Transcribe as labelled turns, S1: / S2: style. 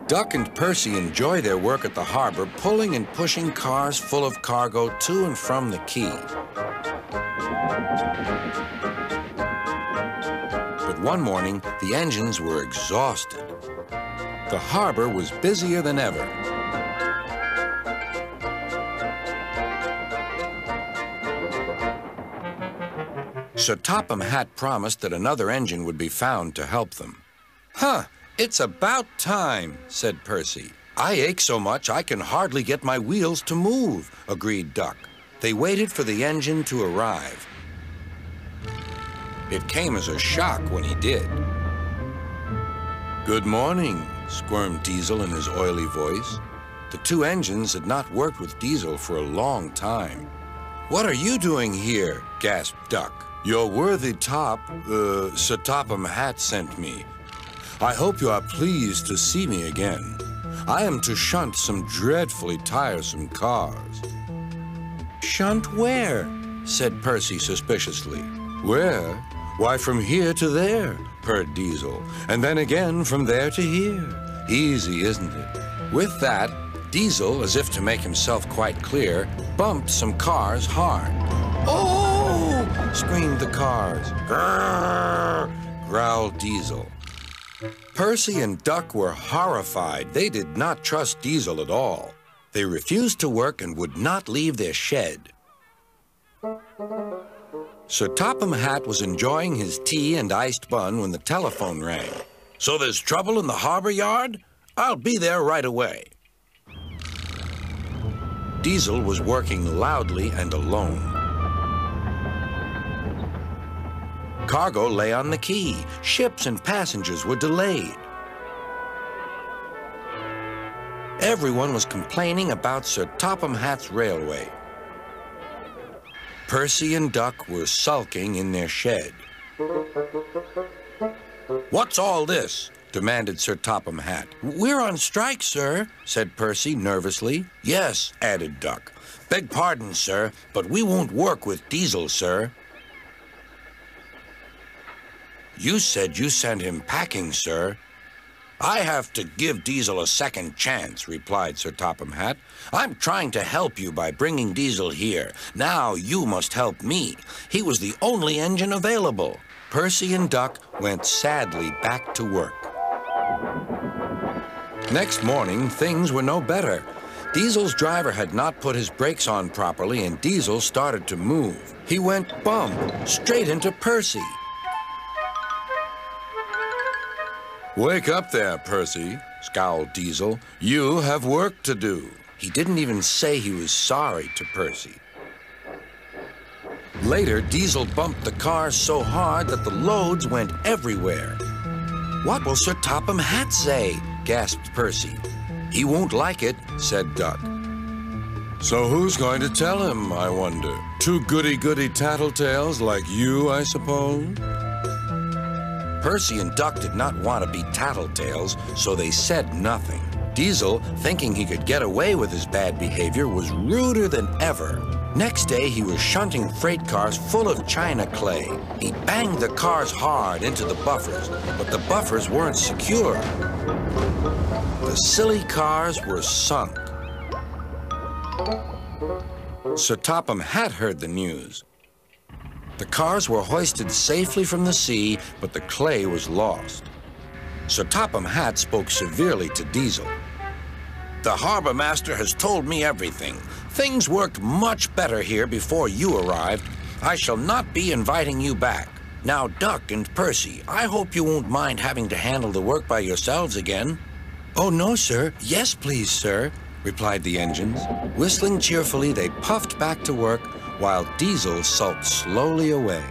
S1: Duck and Percy enjoy their work at the harbor, pulling and pushing cars full of cargo to and from the quay. But one morning, the engines were exhausted. The harbor was busier than ever. Sir Topham Hatt promised that another engine would be found to help them. "Huh, it's about time," said Percy. "I ache so much I can hardly get my wheels to move," agreed Duck. They waited for the engine to arrive. It came as a shock when he did. "Good morning," squirmed Diesel in his oily voice. The two engines had not worked with Diesel for a long time. "What are you doing here?" gasped Duck. "Your worthy Sir Topham Hatt sent me. I hope you are pleased to see me again. I am to shunt some dreadfully tiresome cars." "Shunt where?" said Percy suspiciously. "Where? Why, from here to there," purred Diesel, "and then again from there to here. Easy, isn't it?" With that, Diesel, as if to make himself quite clear, bumped some cars hard. "Oh!" screamed the cars. "Grrr!" growled Diesel. Percy and Duck were horrified. They did not trust Diesel at all. They refused to work and would not leave their shed. Sir Topham Hatt was enjoying his tea and iced bun when the telephone rang. "So there's trouble in the harbor yard? I'll be there right away." Diesel was working loudly and alone. Cargo lay on the quay. Ships and passengers were delayed. Everyone was complaining about Sir Topham Hatt's railway. Percy and Duck were sulking in their shed. "What's all this?" demanded Sir Topham Hatt. "We're on strike, sir," said Percy nervously. "Yes," added Duck. "Beg pardon, sir, but we won't work with Diesel, sir." "You said you sent him packing, sir." "I have to give Diesel a second chance," replied Sir Topham Hatt. "I'm trying to help you by bringing Diesel here. Now you must help me. He was the only engine available." Percy and Duck went sadly back to work. Next morning, things were no better. Diesel's driver had not put his brakes on properly, and Diesel started to move. He went bump straight into Percy. "Wake up there, Percy," scowled Diesel. "You have work to do." He didn't even say he was sorry to Percy. Later, Diesel bumped the cars so hard that the loads went everywhere. "What will Sir Topham Hatt say?" gasped Percy. "He won't like it," said Duck. "So who's going to tell him, I wonder? Two goody-goody tattletales like you, I suppose?" Percy and Duck did not want to be tattletales, so they said nothing. Diesel, thinking he could get away with his bad behavior, was ruder than ever. Next day, he was shunting freight cars full of china clay. He banged the cars hard into the buffers, but the buffers weren't secure. The silly cars were sunk. Sir Topham Hatt heard the news. The cars were hoisted safely from the sea, but the clay was lost. Sir Topham Hatt spoke severely to Diesel. "The harbor master has told me everything. Things worked much better here before you arrived. I shall not be inviting you back. Now, Duck and Percy, I hope you won't mind having to handle the work by yourselves again." "Oh, no, sir. Yes, please, sir," replied the engines. Whistling cheerfully, they puffed back to work, while Diesel sulked slowly away.